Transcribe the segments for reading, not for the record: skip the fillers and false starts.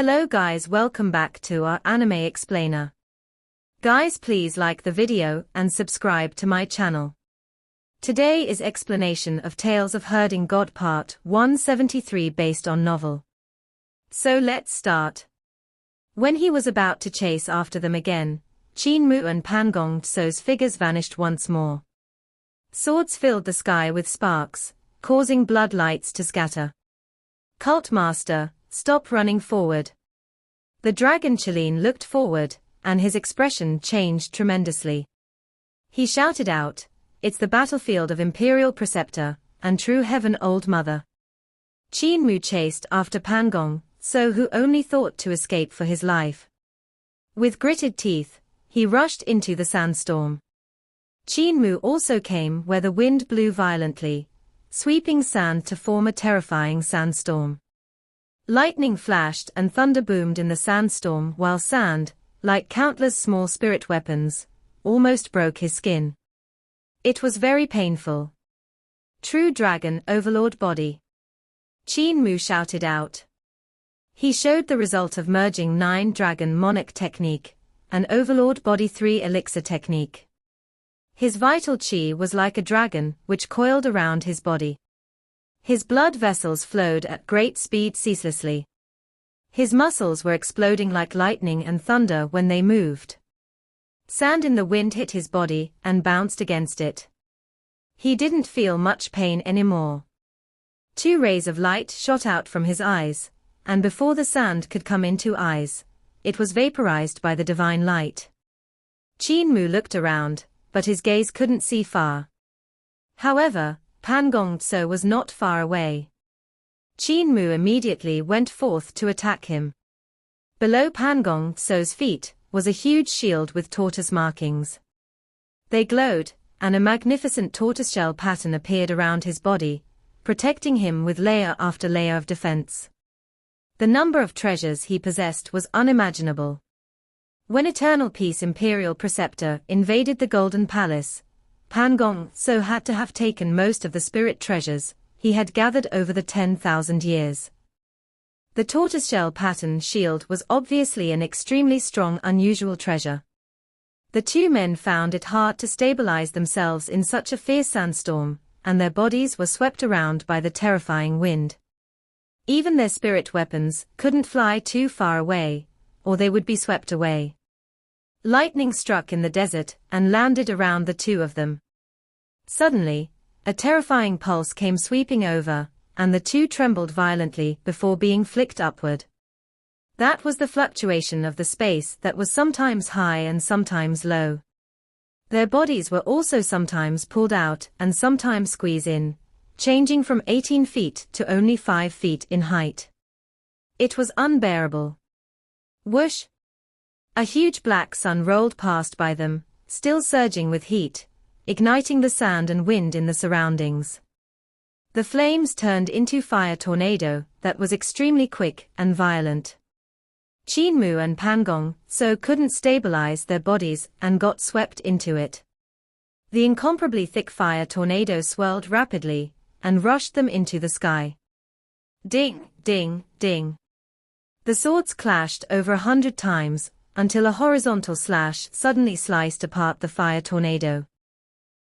Hello guys, welcome back to our anime explainer. Guys, please like the video and subscribe to my channel. Today is explanation of Tales of Herding God Part 173 based on novel. So let's start. When he was about to chase after them again, Qin Mu and Pan Gong Tso's figures vanished once more. Swords filled the sky with sparks, causing blood lights to scatter. Cult Master, stop running forward. The dragon Qin looked forward, and his expression changed tremendously. He shouted out, "It's the battlefield of Imperial Preceptor, and true heaven old mother." Qin Mu chased after Pan Gong Tso, who only thought to escape for his life. With gritted teeth, he rushed into the sandstorm. Qin Mu also came where the wind blew violently, sweeping sand to form a terrifying sandstorm. Lightning flashed and thunder boomed in the sandstorm, while sand, like countless small spirit weapons, almost broke his skin. It was very painful. True dragon overlord body. Qin Mu shouted out. He showed the result of merging 9 dragon monarch technique, an overlord body 3 elixir technique. His vital chi was like a dragon which coiled around his body. His blood vessels flowed at great speed ceaselessly. His muscles were exploding like lightning and thunder when they moved. Sand in the wind hit his body and bounced against it. He didn't feel much pain anymore. 2 rays of light shot out from his eyes, and before the sand could come into eyes, it was vaporized by the divine light. Qin Mu looked around, but his gaze couldn't see far. However, Pan Gong Tso was not far away. Qin Mu immediately went forth to attack him. Below Pan Gong Tso's feet was a huge shield with tortoise markings. They glowed, and a magnificent tortoiseshell pattern appeared around his body, protecting him with layer after layer of defense. The number of treasures he possessed was unimaginable. When Eternal Peace Imperial Preceptor invaded the Golden Palace, Pan Gong Tso had to have taken most of the spirit treasures he had gathered over the 10,000 years. The tortoiseshell pattern shield was obviously an extremely strong, unusual treasure. The 2 men found it hard to stabilize themselves in such a fierce sandstorm, and their bodies were swept around by the terrifying wind. Even their spirit weapons couldn't fly too far away, or they would be swept away. Lightning struck in the desert and landed around the 2 of them. Suddenly, a terrifying pulse came sweeping over, and the 2 trembled violently before being flicked upward. That was the fluctuation of the space that was sometimes high and sometimes low. Their bodies were also sometimes pulled out and sometimes squeezed in, changing from 18 feet to only 5 feet in height. It was unbearable. Whoosh! A huge black sun rolled past by them, still surging with heat, igniting the sand and wind in the surroundings. The flames turned into fire tornado that was extremely quick and violent. Qin Mu and Pan Gong Tso couldn't stabilize their bodies and got swept into it. The incomparably thick fire tornado swirled rapidly and rushed them into the sky. Ding, ding, ding. The swords clashed over 100 times, until a horizontal slash suddenly sliced apart the fire tornado.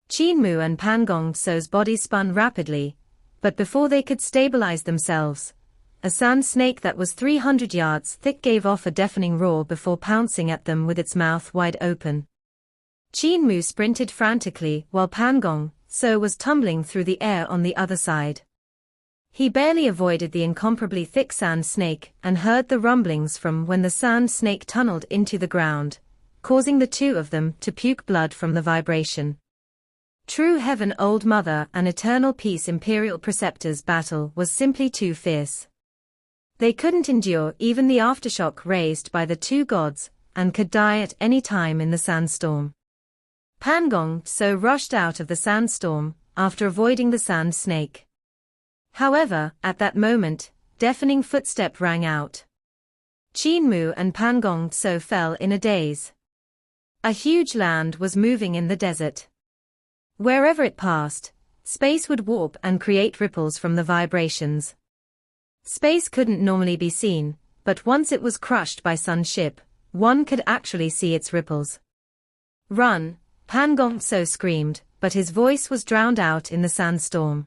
Qin Mu and Pan Gong Tso's bodies spun rapidly, but before they could stabilize themselves, a sand snake that was 300 yards thick gave off a deafening roar before pouncing at them with its mouth wide open. Qin Mu sprinted frantically while Pan Gong Tso was tumbling through the air on the other side. He barely avoided the incomparably thick sand snake and heard the rumblings from when the sand snake tunneled into the ground, causing the 2 of them to puke blood from the vibration. True heaven old mother and eternal peace imperial preceptor's battle was simply too fierce. They couldn't endure even the aftershock raised by the 2 gods, and could die at any time in the sandstorm. Pan Gong Tso rushed out of the sandstorm after avoiding the sand snake. However, at that moment, deafening footstep rang out. Qin Mu and Pan Gong Tso fell in a daze. A huge land was moving in the desert. Wherever it passed, space would warp and create ripples from the vibrations. Space couldn't normally be seen, but once it was crushed by Sun's ship, one could actually see its ripples. "Run!" Pan Gong Tso screamed, but his voice was drowned out in the sandstorm.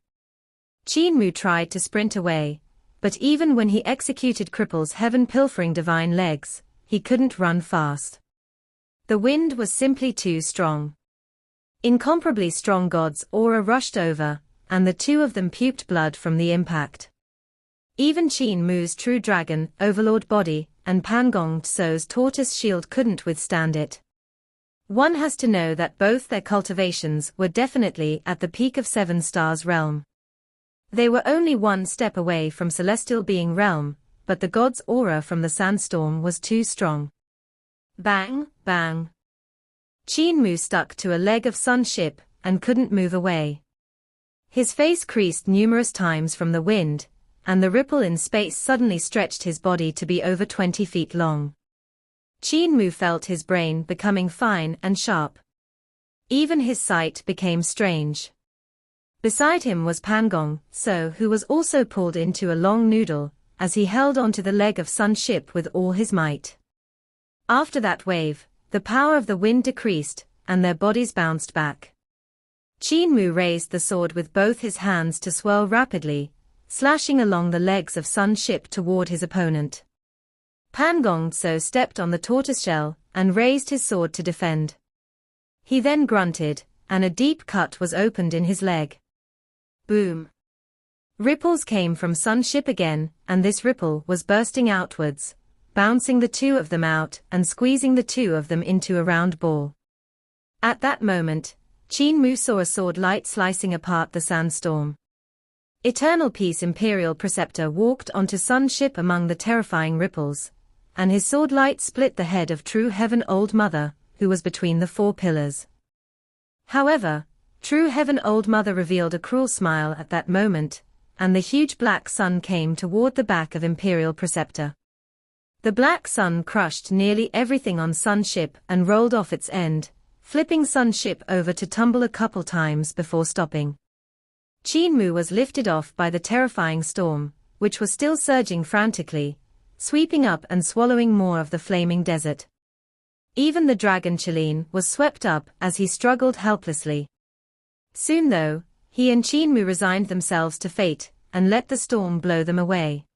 Qin Mu tried to sprint away, but even when he executed Cripple's heaven-pilfering divine legs, he couldn't run fast. The wind was simply too strong. Incomparably strong God's aura rushed over, and the two of them puked blood from the impact. Even Qin Mu's true dragon, overlord body, and Pan Gong Tso's tortoise shield couldn't withstand it. One has to know that both their cultivations were definitely at the peak of 7 stars realm. They were only one step away from celestial being realm, but the god's aura from the sandstorm was too strong. Bang, bang. Qin Mu stuck to a leg of Sun's ship, and couldn't move away. His face creased numerous times from the wind, and the ripple in space suddenly stretched his body to be over 20 feet long. Qin Mu felt his brain becoming fine and sharp. Even his sight became strange. Beside him was Pan Gong Tso, who was also pulled into a long noodle, as he held onto the leg of Sun's ship with all his might. After that wave, the power of the wind decreased, and their bodies bounced back. Qin Mu raised the sword with both his hands to swirl rapidly, slashing along the legs of Sun's ship toward his opponent. Pan Gong Tso stepped on the tortoiseshell, and raised his sword to defend. He then grunted, and a deep cut was opened in his leg. Boom! Ripples came from Sun's ship again, and this ripple was bursting outwards, bouncing the two of them out and squeezing the two of them into a round ball. At that moment, Qin Mu saw a sword light slicing apart the sandstorm. Eternal Peace Imperial Preceptor walked onto Sun's ship among the terrifying ripples, and his sword light split the head of True Heaven Old Mother, who was between the 4 pillars. However, True Heaven Old Mother revealed a cruel smile at that moment, and the huge black sun came toward the back of Imperial Preceptor. The black sun crushed nearly everything on Sun's ship and rolled off its end, flipping Sun's ship over to tumble a couple times before stopping. Qin Mu was lifted off by the terrifying storm, which was still surging frantically, sweeping up and swallowing more of the flaming desert. Even the dragon Qilin was swept up as he struggled helplessly. Soon though, he and Qin Mu resigned themselves to fate, and let the storm blow them away.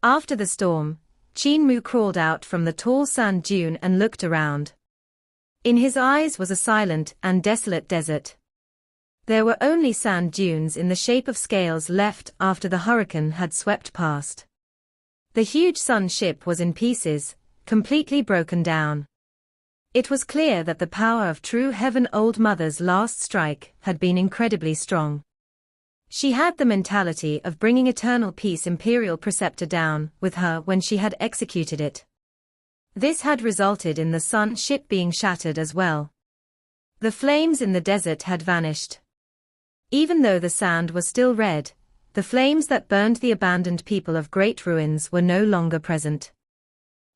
After the storm, Qin Mu crawled out from the tall sand dune and looked around. In his eyes was a silent and desolate desert. There were only sand dunes in the shape of scales left after the hurricane had swept past. The huge Sun ship was in pieces, completely broken down. It was clear that the power of True Heaven Old Mother's last strike had been incredibly strong. She had the mentality of bringing Eternal Peace Imperial Preceptor down with her when she had executed it. This had resulted in the Sun ship being shattered as well. The flames in the desert had vanished. Even though the sand was still red, the flames that burned the abandoned people of Great Ruins were no longer present.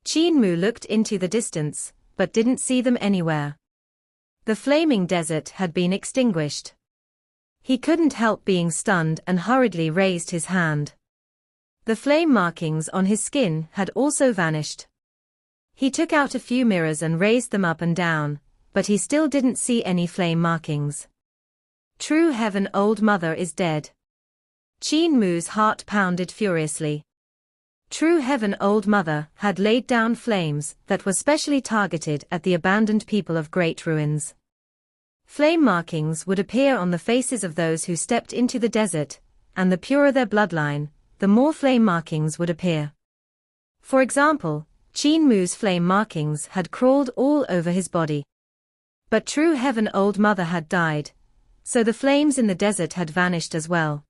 Qin Mu looked into the distance, but didn't see them anywhere. The flaming desert had been extinguished. He couldn't help being stunned and hurriedly raised his hand. The flame markings on his skin had also vanished. He took out a few mirrors and raised them up and down, but he still didn't see any flame markings. True Heaven Old Mother is dead. Qin Mu's heart pounded furiously. True Heaven Old Mother had laid down flames that were specially targeted at the abandoned people of Great Ruins. Flame markings would appear on the faces of those who stepped into the desert, and the purer their bloodline, the more flame markings would appear. For example, Qin Mu's flame markings had crawled all over his body. But True Heaven Old Mother had died, so the flames in the desert had vanished as well.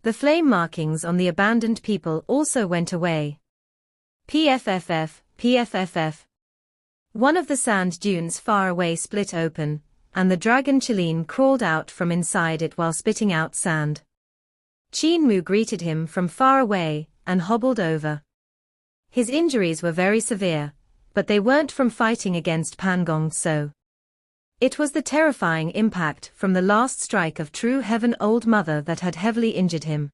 The flame markings on the abandoned people also went away. PFFF, PFFF. One of the sand dunes far away split open, and the dragon Qilin crawled out from inside it while spitting out sand. Qin Mu greeted him from far away, and hobbled over. His injuries were very severe, but they weren't from fighting against Pan Gong Tso. It was the terrifying impact from the last strike of True Heaven Old Mother that had heavily injured him.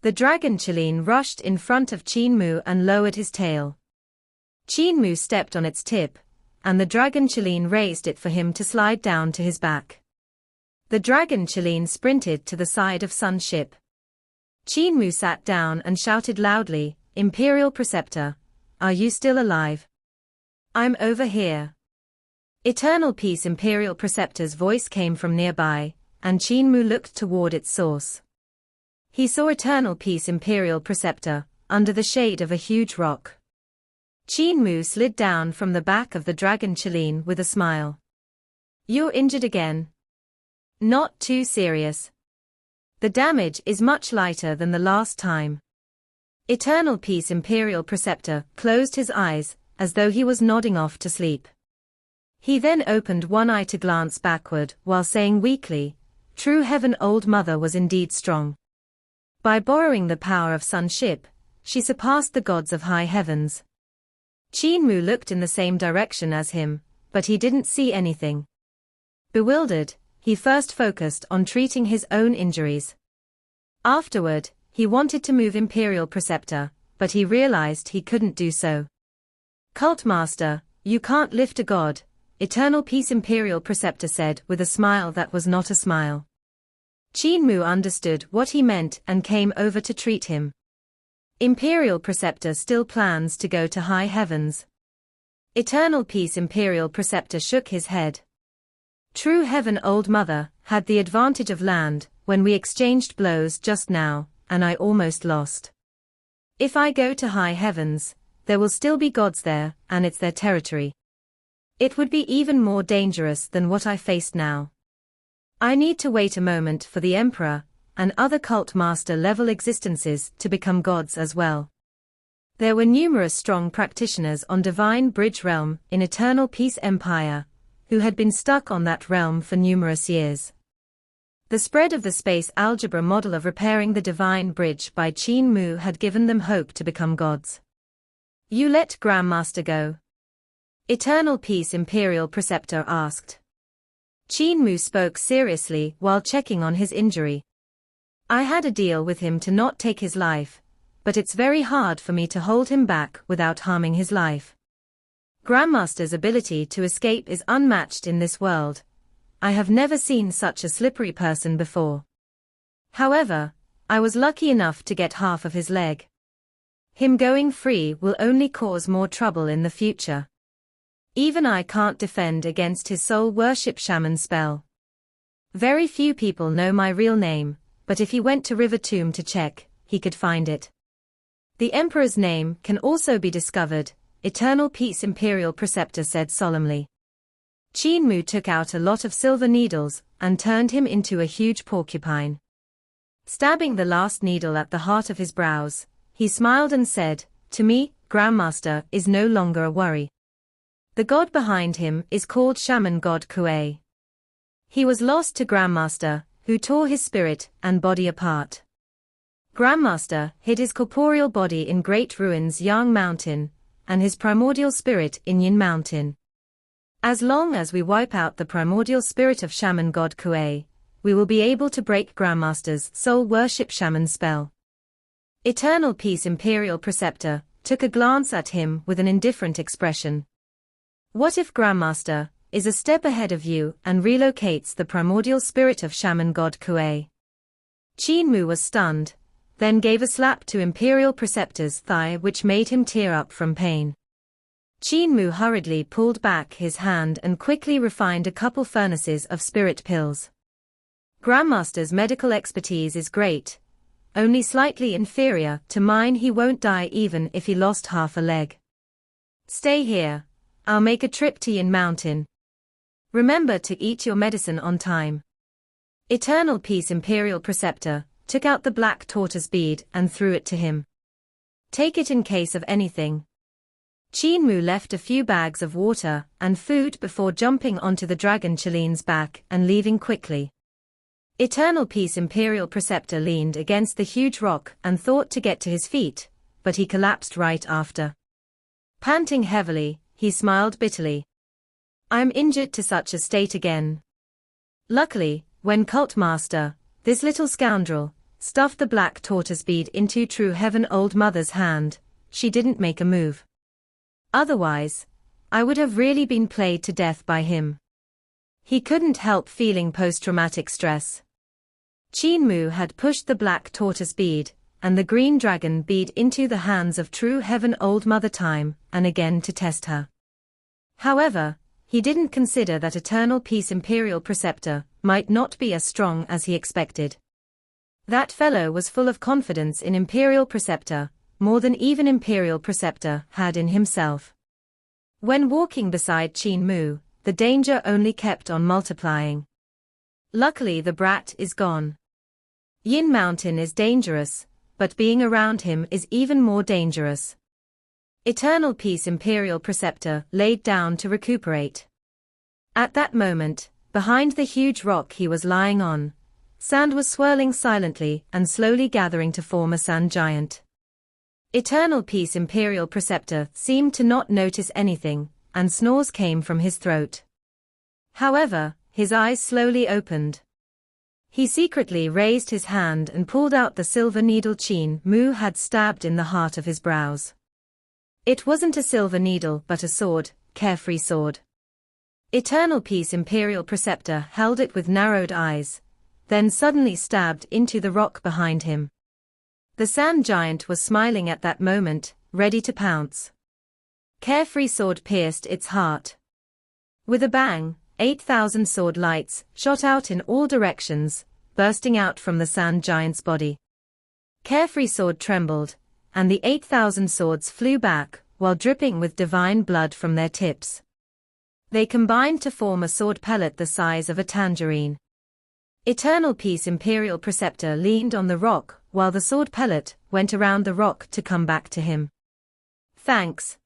The dragon Qin rushed in front of Qin Mu and lowered his tail. Qin Mu stepped on its tip, and the dragon Qin raised it for him to slide down to his back. The dragon Qin sprinted to the side of Sun's ship. Qin Mu sat down and shouted loudly, "Imperial Preceptor, are you still alive? I'm over here." Eternal Peace Imperial Preceptor's voice came from nearby, and Qin Mu looked toward its source. He saw Eternal Peace Imperial Preceptor, under the shade of a huge rock. Qin Mu slid down from the back of the dragon Qin with a smile. "You're injured again? Not too serious. The damage is much lighter than the last time." Eternal Peace Imperial Preceptor closed his eyes, as though he was nodding off to sleep. He then opened one eye to glance backward while saying weakly, "True Heaven Old Mother was indeed strong. By borrowing the power of Sun's ship, she surpassed the gods of high heavens." Qin Mu looked in the same direction as him, but he didn't see anything. Bewildered, he first focused on treating his own injuries. Afterward, he wanted to move Imperial Preceptor, but he realized he couldn't do so. "Cult Master, you can't lift a god," Eternal Peace Imperial Preceptor said with a smile that was not a smile. Qin Mu understood what he meant and came over to treat him. "Imperial Preceptor still plans to go to high heavens?" Eternal Peace Imperial Preceptor shook his head. "True Heaven Old Mother had the advantage of land when we exchanged blows just now, and I almost lost. If I go to high heavens, there will still be gods there, and it's their territory. It would be even more dangerous than what I faced now. I need to wait a moment for the Emperor and other cult master level existences to become gods as well." There were numerous strong practitioners on Divine Bridge Realm in Eternal Peace Empire, who had been stuck on that realm for numerous years. The spread of the space algebra model of repairing the Divine Bridge by Qin Mu had given them hope to become gods. "You let Grandmaster go?" Eternal Peace Imperial Preceptor asked. Qin Mu spoke seriously while checking on his injury. "I had a deal with him to not take his life, but it's very hard for me to hold him back without harming his life. Grandmaster's ability to escape is unmatched in this world. I have never seen such a slippery person before. However, I was lucky enough to get half of his leg. Him going free will only cause more trouble in the future. Even I can't defend against his soul worship shaman spell. Very few people know my real name, but if he went to River Tomb to check, he could find it. The Emperor's name can also be discovered," Eternal Peace Imperial Preceptor said solemnly. Qin Mu took out a lot of silver needles and turned him into a huge porcupine. Stabbing the last needle at the heart of his brows, he smiled and said, "To me, Grandmaster is no longer a worry. The god behind him is called Shaman God Kuei. He was lost to Grandmaster, who tore his spirit and body apart. Grandmaster hid his corporeal body in Great Ruins Yang Mountain, and his primordial spirit in Yin Mountain. As long as we wipe out the primordial spirit of Shaman God Kuei, we will be able to break Grandmaster's soul worship shaman spell." Eternal Peace Imperial Preceptor took a glance at him with an indifferent expression. "What if Grandmaster is a step ahead of you and relocates the primordial spirit of Shaman God Kuei?" Qin Mu was stunned, then gave a slap to Imperial Preceptor's thigh which made him tear up from pain. Qin Mu hurriedly pulled back his hand and quickly refined a couple furnaces of spirit pills. "Grandmaster's medical expertise is great, only slightly inferior to mine. He won't die even if he lost half a leg. Stay here, I'll make a trip to Yin Mountain. Remember to eat your medicine on time." Eternal Peace Imperial Preceptor took out the black tortoise bead and threw it to him. "Take it in case of anything." Qin Mu left a few bags of water and food before jumping onto the dragon Qilin's back and leaving quickly. Eternal Peace Imperial Preceptor leaned against the huge rock and thought to get to his feet, but he collapsed right after. Panting heavily, he smiled bitterly. "I'm injured to such a state again. Luckily, when Cult Master, this little scoundrel, stuffed the black tortoise bead into True Heaven Old Mother's hand, she didn't make a move. Otherwise, I would have really been played to death by him. He couldn't help feeling post-traumatic stress. Qin Mu had pushed the black tortoise bead and the green dragon bead into the hands of True Heaven Old Mother time and again to test her. However, he didn't consider that Eternal Peace Imperial Preceptor might not be as strong as he expected. That fellow was full of confidence in Imperial Preceptor, more than even Imperial Preceptor had in himself. When walking beside Qin Mu, the danger only kept on multiplying. Luckily the brat is gone. Yin Mountain is dangerous, but being around him is even more dangerous. Eternal Peace Imperial Preceptor laid down to recuperate. At that moment, behind the huge rock he was lying on, sand was swirling silently and slowly gathering to form a sand giant. Eternal Peace Imperial Preceptor seemed to not notice anything, and snores came from his throat. However, his eyes slowly opened. He secretly raised his hand and pulled out the silver needle Qin Mu had stabbed in the heart of his brows. It wasn't a silver needle but a sword, carefree sword. Eternal Peace Imperial Preceptor held it with narrowed eyes, then suddenly stabbed into the rock behind him. The sand giant was smiling at that moment, ready to pounce. Carefree sword pierced its heart. With a bang, 8,000 sword lights shot out in all directions, bursting out from the sand giant's body. Carefree sword trembled, and the 8,000 swords flew back, while dripping with divine blood from their tips. They combined to form a sword pellet the size of a tangerine. Eternal Peace Imperial Preceptor leaned on the rock, while the sword pellet went around the rock to come back to him. Thanks.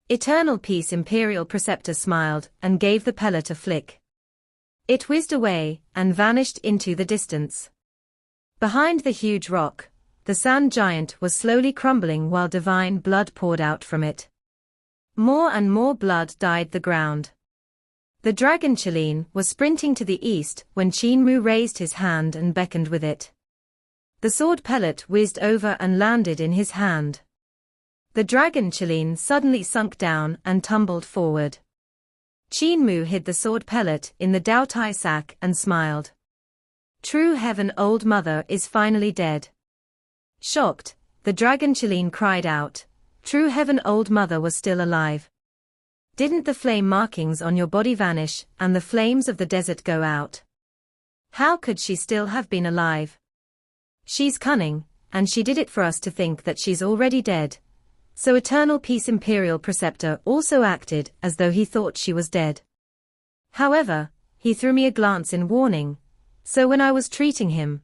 Eternal Peace Imperial Preceptor smiled and gave the pellet a flick. It whizzed away and vanished into the distance. Behind the huge rock, the sand giant was slowly crumbling while divine blood poured out from it. More and more blood dyed the ground. The dragon Qin was sprinting to the east when Qin Mu raised his hand and beckoned with it. The sword pellet whizzed over and landed in his hand. The dragon Qin suddenly sunk down and tumbled forward. Qin Mu hid the sword pellet in the Daotai sack and smiled. True Heaven Old Mother is finally dead. Shocked, the dragon Qin cried out, True Heaven Old Mother was still alive. Didn't the flame markings on your body vanish and the flames of the desert go out? How could she still have been alive? She's cunning, and she did it for us to think that she's already dead. So Eternal Peace Imperial Preceptor also acted as though he thought she was dead. However, he threw me a glance in warning, so when I was treating him,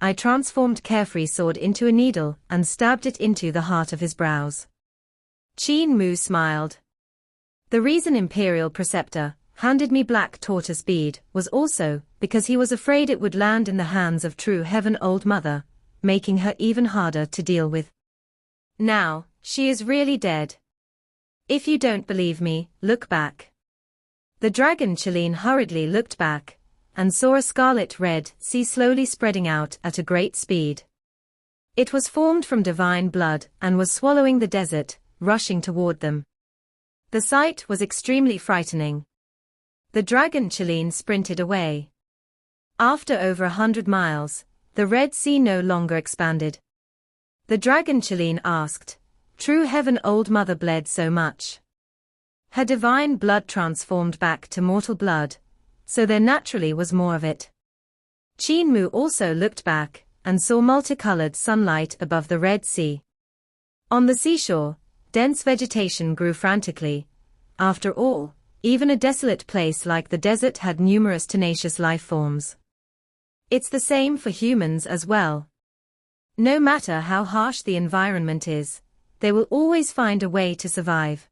I transformed Carefree Sword into a needle and stabbed it into the heart of his brows. Qin Mu smiled. The reason Imperial Preceptor handed me black tortoise bead was also because he was afraid it would land in the hands of True Heaven Old Mother, making her even harder to deal with. Now, she is really dead. If you don't believe me, look back. The dragon Qin hurriedly looked back, and saw a scarlet-red sea slowly spreading out at a great speed. It was formed from divine blood and was swallowing the desert, rushing toward them. The sight was extremely frightening. The dragon Qin sprinted away. After over 100 miles, the Red Sea no longer expanded. The dragon Qin asked, True Heaven Old Mother bled so much. Her divine blood transformed back to mortal blood, so there naturally was more of it. Qin Mu also looked back, and saw multicolored sunlight above the Red Sea. On the seashore, dense vegetation grew frantically. After all, even a desolate place like the desert had numerous tenacious life forms. It's the same for humans as well. No matter how harsh the environment is, they will always find a way to survive.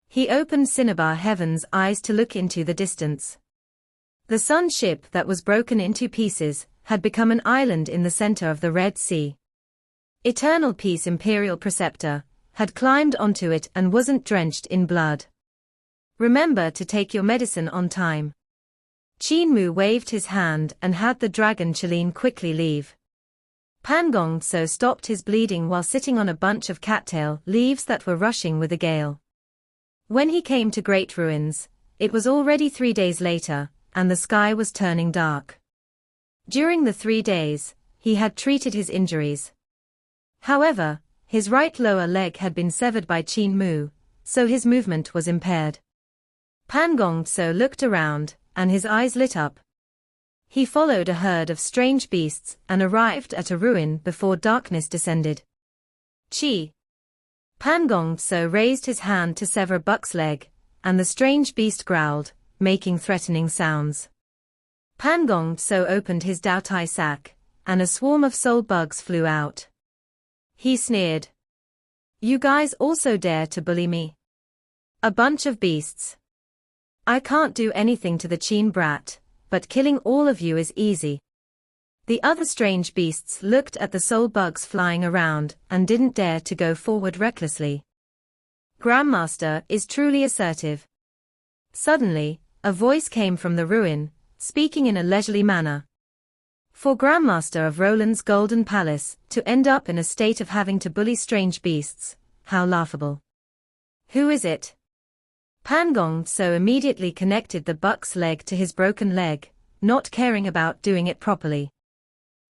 He opened Cinnabar Heaven's eyes to look into the distance. The sun ship that was broken into pieces had become an island in the center of the Red Sea. Eternal Peace Imperial Preceptor had climbed onto it and wasn't drenched in blood. Remember to take your medicine on time. Qin Mu waved his hand and had the dragon Qin quickly leave. Pan Gong Tso stopped his bleeding while sitting on a bunch of cattail leaves that were rushing with a gale. When he came to Great Ruins, it was already 3 days later, and the sky was turning dark. During the 3 days, he had treated his injuries. However, his right lower leg had been severed by Qin Mu, so his movement was impaired. Pan Gong Tso looked around, and his eyes lit up. He followed a herd of strange beasts and arrived at a ruin before darkness descended. Chi! Pan Gong Tso raised his hand to sever Buck's leg, and the strange beast growled, making threatening sounds. Pan Gong Tso opened his Dao Tai sack, and a swarm of soul bugs flew out. He sneered. "You guys also dare to bully me? A bunch of beasts. I can't do anything to the Qin brat, but killing all of you is easy." The other strange beasts looked at the soul bugs flying around and didn't dare to go forward recklessly. Grandmaster is truly assertive. Suddenly, a voice came from the ruin, speaking in a leisurely manner. For Grandmaster of Roland's Golden Palace to end up in a state of having to bully strange beasts, how laughable. "Who is it?" Pan Gong Tso immediately connected the buck's leg to his broken leg, not caring about doing it properly.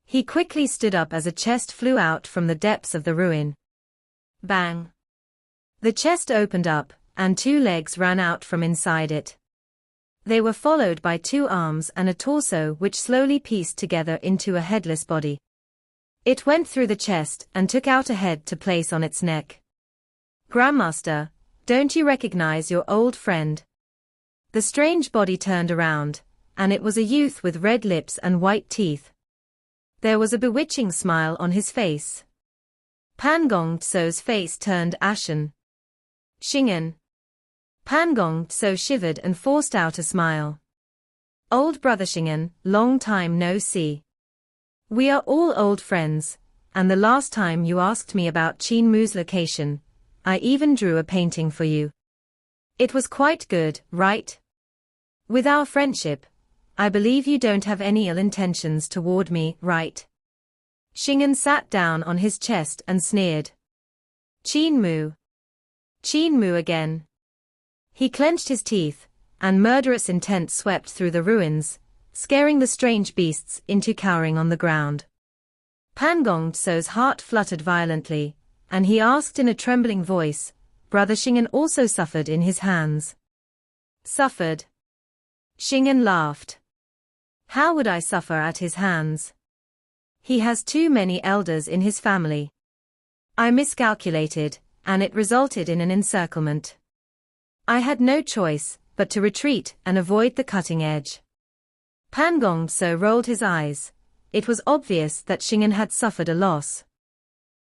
He quickly stood up as a chest flew out from the depths of the ruin. Bang! The chest opened up, and 2 legs ran out from inside it. They were followed by 2 arms and a torso which slowly pieced together into a headless body. It went through the chest and took out a head to place on its neck. "Grandmaster, don't you recognize your old friend?" The strange body turned around, and it was a youth with red lips and white teeth. There was a bewitching smile on his face. Pan Gong Tso's face turned ashen. "Xing'an." Pan Gong Tso shivered and forced out a smile. "Old brother Xing'an, long time no see. We are all old friends, and the last time you asked me about Qin Mu's location, I even drew a painting for you. It was quite good, right? With our friendship, I believe you don't have any ill intentions toward me, right?" Xing'an sat down on his chest and sneered. "Qin Mu. Qin Mu again." He clenched his teeth, and murderous intent swept through the ruins, scaring the strange beasts into cowering on the ground. Pan Gong Tso's heart fluttered violently, and he asked in a trembling voice, "Brother Xing'an also suffered in his hands?" "Suffered?" Xing'an laughed. "How would I suffer at his hands? He has too many elders in his family. I miscalculated, and it resulted in an encirclement. I had no choice but to retreat and avoid the cutting edge." Pan Gong Tso rolled his eyes. It was obvious that Xing'an had suffered a loss.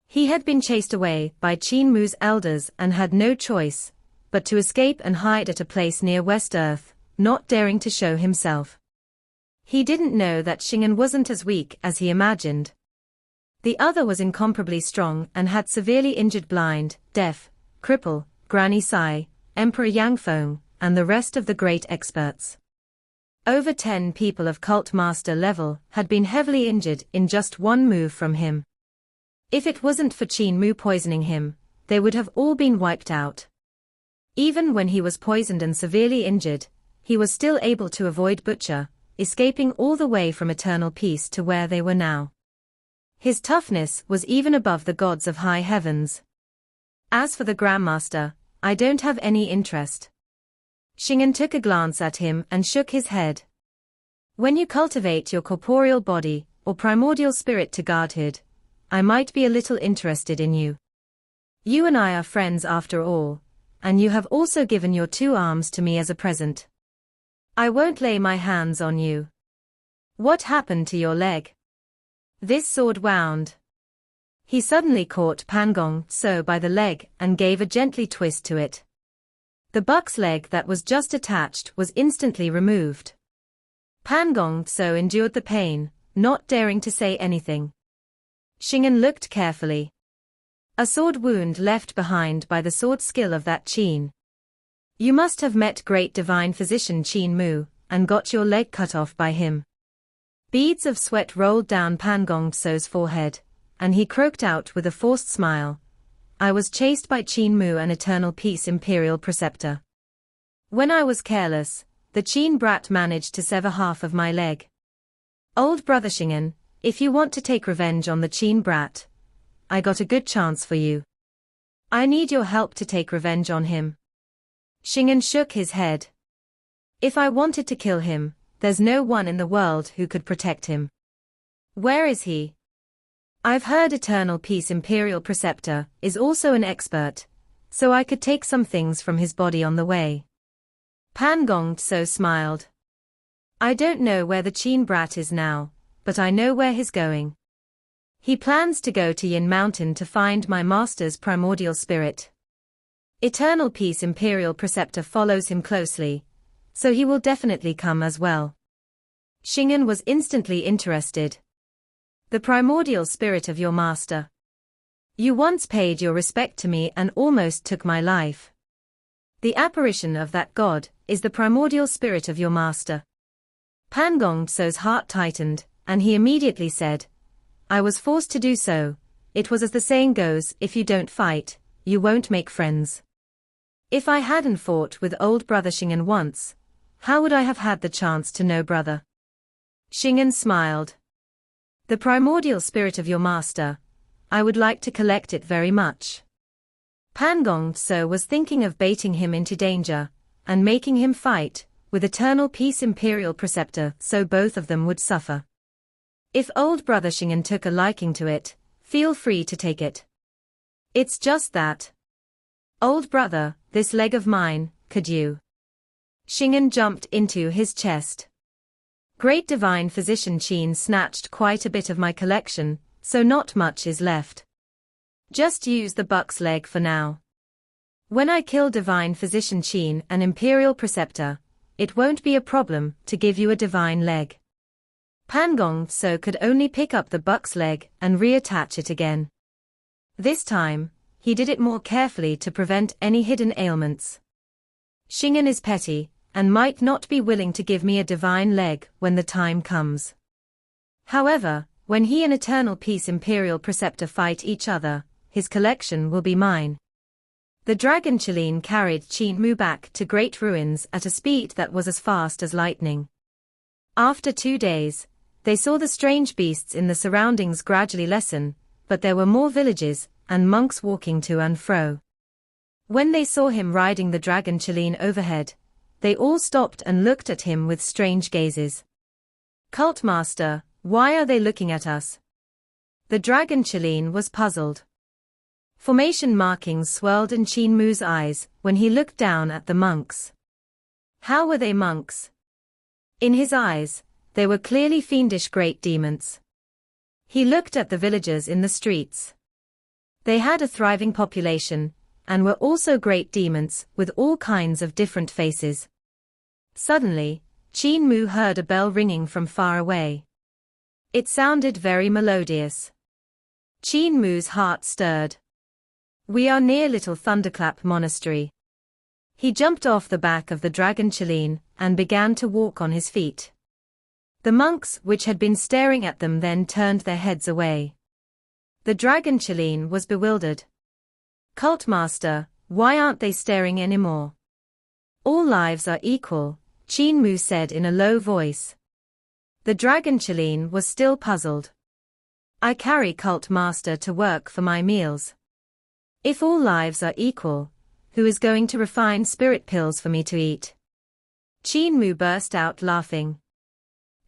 He had been chased away by Qin Mu's elders and had no choice but to escape and hide at a place near West Earth, not daring to show himself. He didn't know that Xing'an wasn't as weak as he imagined. The other was incomparably strong and had severely injured blind, deaf, cripple, Granny Sai, Emperor Yangfeng, and the rest of the great experts. Over 10 people of cult master level had been heavily injured in just one move from him. If it wasn't for Qin Mu poisoning him, they would have all been wiped out. Even when he was poisoned and severely injured, he was still able to avoid butcher, escaping all the way from eternal peace to where they were now. His toughness was even above the gods of high heavens. As for the Grandmaster, I don't have any interest. Xing'an took a glance at him and shook his head. When you cultivate your corporeal body, or primordial spirit to godhood, I might be a little interested in you. You and I are friends after all, and you have also given your 2 arms to me as a present. I won't lay my hands on you. What happened to your leg? This sword wound. He suddenly caught Pan Gong Tso by the leg and gave a gently twist to it. The buck's leg that was just attached was instantly removed. Pan Gong Tso endured the pain, not daring to say anything. Xing'an looked carefully. A sword wound left behind by the sword skill of that Qin. You must have met great divine physician Qin Mu, and got your leg cut off by him. Beads of sweat rolled down Pan Gong Tso's forehead, and he croaked out with a forced smile. I was chased by Qin Mu, an eternal peace imperial preceptor. When I was careless, the Qin brat managed to sever half of my leg. Old brother Shingen, if you want to take revenge on the Qin brat, I got a good chance for you. I need your help to take revenge on him. Shingen shook his head. If I wanted to kill him, there's no one in the world who could protect him. Where is he? I've heard Eternal Peace Imperial Preceptor is also an expert, so I could take some things from his body on the way. Pan Gong Tso smiled. I don't know where the Qin brat is now, but I know where he's going. He plans to go to Yin Mountain to find my master's primordial spirit. Eternal Peace Imperial Preceptor follows him closely, so he will definitely come as well. Shingen was instantly interested. The primordial spirit of your master. You once paid your respect to me and almost took my life. The apparition of that god is the primordial spirit of your master. Pan Gong Tso's heart tightened, and he immediately said, I was forced to do so. It was as the saying goes, if you don't fight, you won't make friends. If I hadn't fought with old brother Shingen once, how would I have had the chance to know brother? Shingen smiled. The primordial spirit of your master, I would like to collect it very much. Pan Gong Tso was thinking of baiting him into danger, and making him fight with Eternal Peace Imperial Preceptor so both of them would suffer. If old brother Shingen took a liking to it, feel free to take it. It's just that. Old brother, this leg of mine, could you? Shingen jumped into his chest. Great Divine Physician Qin snatched quite a bit of my collection, so not much is left. Just use the buck's leg for now. When I kill Divine Physician Qin, an Imperial Preceptor, it won't be a problem to give you a divine leg. Pan Gong Tso could only pick up the buck's leg and reattach it again. This time, he did it more carefully to prevent any hidden ailments. Shingen is petty, and might not be willing to give me a divine leg when the time comes. However, when he and Eternal Peace Imperial Preceptor fight each other, his collection will be mine. The Dragon Qilin carried Qin Mu back to Great Ruins at a speed that was as fast as lightning. After 2 days, they saw the strange beasts in the surroundings gradually lessen, but there were more villages and monks walking to and fro. When they saw him riding the Dragon Qilin overhead, they all stopped and looked at him with strange gazes. Cult Master, why are they looking at us? The Dragon Qilin was puzzled. Formation markings swirled in Qin Mu's eyes when he looked down at the monks. How were they monks? In his eyes, they were clearly fiendish great demons. He looked at the villagers in the streets. They had a thriving population, and were also great demons with all kinds of different faces. Suddenly, Qin Mu heard a bell ringing from far away. It sounded very melodious. Qin Mu's heart stirred. We are near Little Thunderclap Monastery. He jumped off the back of the Dragon Qilin and began to walk on his feet. The monks which had been staring at them then turned their heads away. The Dragon Qilin was bewildered. Cult Master, why aren't they staring anymore? All lives are equal, Qin Mu said in a low voice. The Dragon Qilin was still puzzled. I carry Cult Master to work for my meals. If all lives are equal, who is going to refine spirit pills for me to eat? Qin Mu burst out laughing.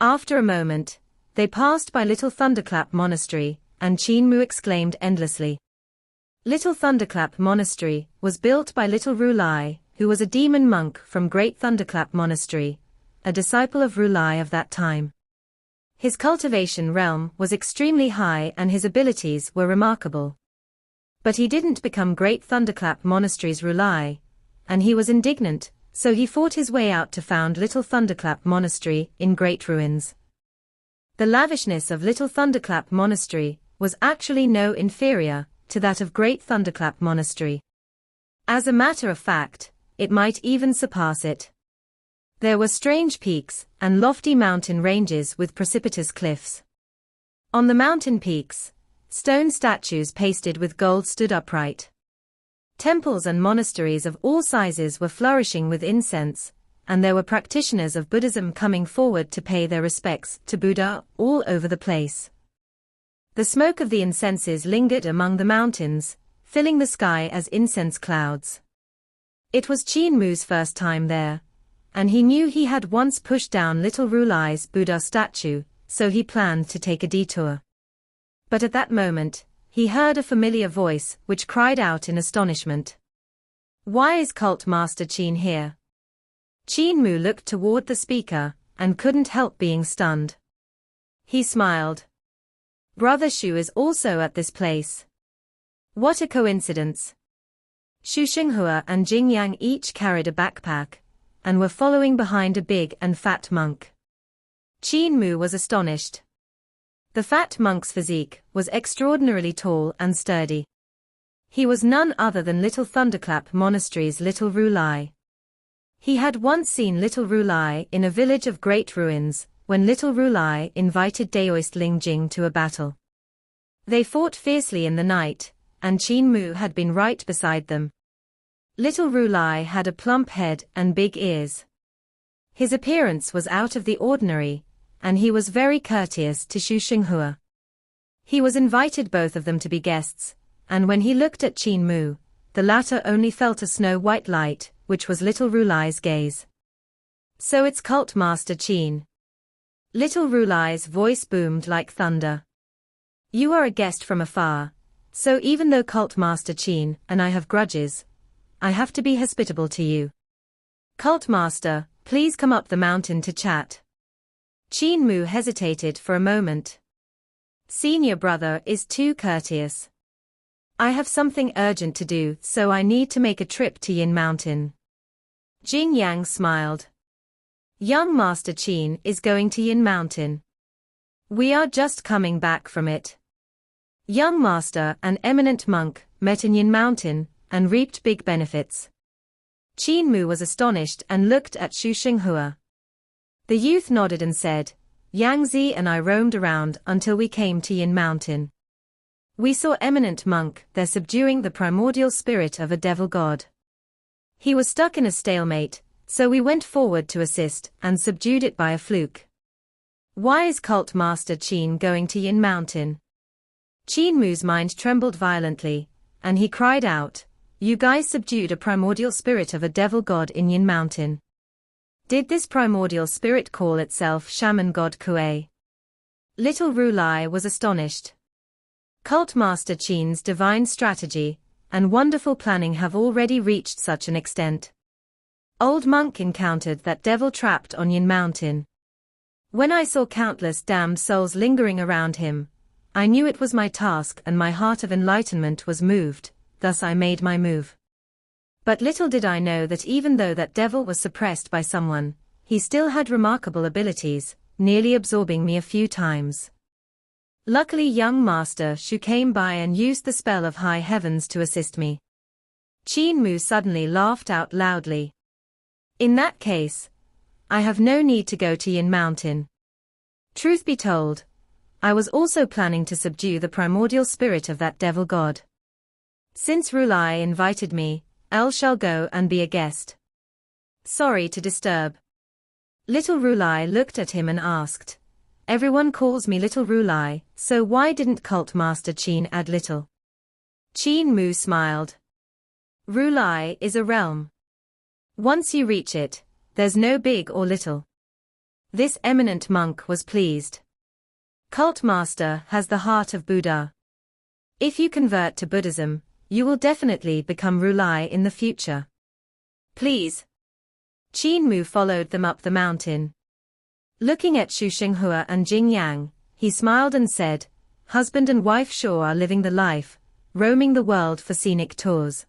After a moment, they passed by Little Thunderclap Monastery, and Qin Mu exclaimed endlessly. Little Thunderclap Monastery was built by Little Rulai, who was a demon monk from Great Thunderclap Monastery, a disciple of Rulai of that time. His cultivation realm was extremely high and his abilities were remarkable. But he didn't become Great Thunderclap Monastery's Rulai, and he was indignant, so he fought his way out to found Little Thunderclap Monastery in Great Ruins. The lavishness of Little Thunderclap Monastery was actually no inferior to that of Great Thunderclap Monastery. As a matter of fact, it might even surpass it. There were strange peaks and lofty mountain ranges with precipitous cliffs. On the mountain peaks, Stone statues pasted with gold stood upright. Temples and monasteries of all sizes were flourishing with incense, and there were practitioners of Buddhism coming forward to pay their respects to Buddha all over the place. The smoke of the incenses lingered among the mountains, filling the sky as incense clouds. It was Qin Mu's first time there, and he knew he had once pushed down little Rulai's Buddha statue, so he planned to take a detour. But at that moment, he heard a familiar voice which cried out in astonishment. "Why is Cult Master Qin here?" Qin Mu looked toward the speaker, and couldn't help being stunned. He smiled. "Brother Shu is also at this place. What a coincidence." Shu Xinghua and Jing Yang each carried a backpack, and were following behind a big and fat monk. Qin Mu was astonished. The fat monk's physique was extraordinarily tall and sturdy. He was none other than Little Thunderclap Monastery's Little Rulai. He had once seen Little Rulai in a village of great ruins, when Little Rulai invited Daoist Ling Jing to a battle. They fought fiercely in the night, and Qin Mu had been right beside them. Little Rulai had a plump head and big ears. His appearance was out of the ordinary, and he was very courteous to Shu Xinghua. He was invited both of them to be guests, and when he looked at Qin Mu, the latter only felt a snow-white light, which was Little Rulai's gaze. "So it's Cult Master Qin." Little Rulai's voice boomed like thunder. "You are a guest from afar, so even though Cult Master Qin and I have grudges, I have to be hospitable to you. Cult Master, please come up the mountain to chat." Qin Mu hesitated for a moment. "Senior brother is too courteous. I have something urgent to do, so I need to make a trip to Yin Mountain." Jing Yang smiled. "Young Master Qin is going to Yin Mountain. We are just coming back from it." Young Master and eminent monk met in Yin Mountain and reaped big benefits. Qin Mu was astonished and looked at Shu Xinghua. The youth nodded and said, "Yang Zi and I roamed around until we came to Yin Mountain. We saw eminent monk there subduing the primordial spirit of a devil god. He was stuck in a stalemate, so we went forward to assist and subdued it by a fluke." "Why is Cult Master Qin going to Yin Mountain?" Qin Mu's mind trembled violently, and he cried out, "You guys subdued a primordial spirit of a devil god in Yin Mountain. Did this primordial spirit call itself Shaman God Kuei?" Little Rulai was astonished. Cult Master Qin's divine strategy and wonderful planning have already reached such an extent. Old monk encountered that devil trapped on Yin Mountain. When I saw countless damned souls lingering around him, I knew it was my task and my heart of enlightenment was moved, thus I made my move. But little did I know that even though that devil was suppressed by someone, he still had remarkable abilities, nearly absorbing me a few times. Luckily young Master Shu came by and used the spell of high heavens to assist me." Qin Mu suddenly laughed out loudly. "In that case, I have no need to go to Yin Mountain. Truth be told, I was also planning to subdue the primordial spirit of that devil god. Since Rulai invited me, I shall go and be a guest. Sorry to disturb." Little Rulai looked at him and asked, "Everyone calls me Little Rulai, so why didn't Cult Master Qin add Little?" Qin Mu smiled. "Rulai is a realm. Once you reach it, there's no big or little." This eminent monk was pleased. Cult Master has the heart of Buddha. If you convert to Buddhism, you will definitely become Rulai in the future. Please. Qin Mu followed them up the mountain. Looking at Shu Xinghua and Jing Yang, he smiled and said, "Husband and wife sure are living the life, roaming the world for scenic tours.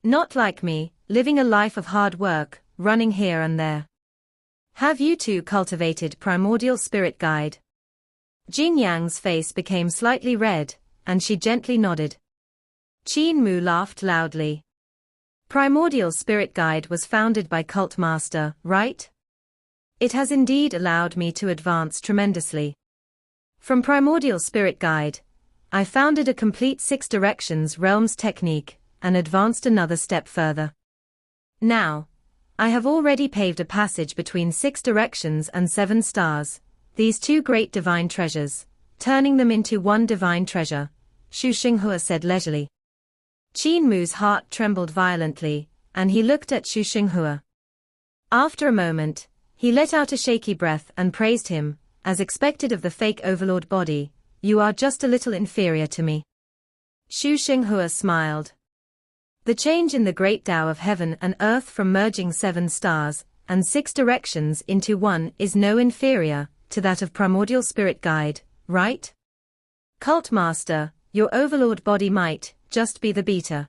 Not like me, living a life of hard work, running here and there. Have you two cultivated primordial spirit guide?" Jing Yang's face became slightly red, and she gently nodded. Qin Mu laughed loudly. Primordial Spirit Guide was founded by Cult Master, right? It has indeed allowed me to advance tremendously. From Primordial Spirit Guide, I founded a complete 6 directions realms technique, and advanced another step further. Now, I have already paved a passage between 6 directions and 7 stars, these 2 great divine treasures, turning them into 1 divine treasure, Xu Xinghua said leisurely. Qin Mu's heart trembled violently, and he looked at Xu Xinghua. After a moment, he let out a shaky breath and praised him, as expected of the fake overlord body, you are just a little inferior to me. Xu Xinghua smiled. The change in the great Tao of heaven and earth from merging 7 stars and 6 directions into 1 is no inferior to that of primordial spirit guide, right? Cult master, your overlord body might just be the beta.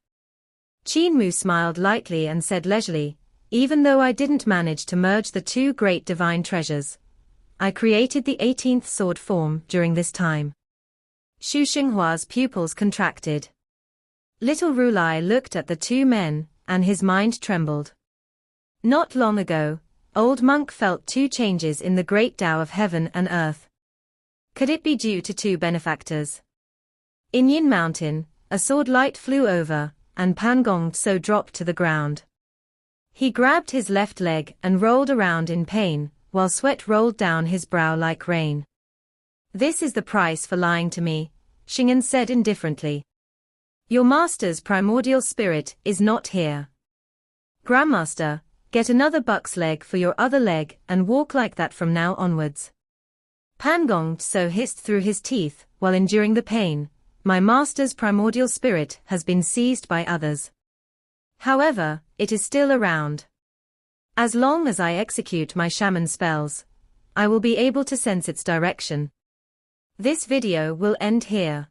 Qin Mu smiled lightly and said leisurely, even though I didn't manage to merge the 2 great divine treasures, I created the 18th sword form during this time. Xu Xinghua's pupils contracted. Little Rulai looked at the 2 men, and his mind trembled. Not long ago, old monk felt 2 changes in the great Tao of heaven and earth. Could it be due to 2 benefactors? In Yin Mountain, a sword light flew over, and Pan Gong Tso dropped to the ground. He grabbed his left leg and rolled around in pain, while sweat rolled down his brow like rain. This is the price for lying to me, Xing'an said indifferently. Your master's primordial spirit is not here. Grandmaster, get another buck's leg for your other leg and walk like that from now onwards. Pan Gong Tso hissed through his teeth, while enduring the pain, my master's primordial spirit has been seized by others. However, it is still around. As long as I execute my shaman spells, I will be able to sense its direction. This video will end here.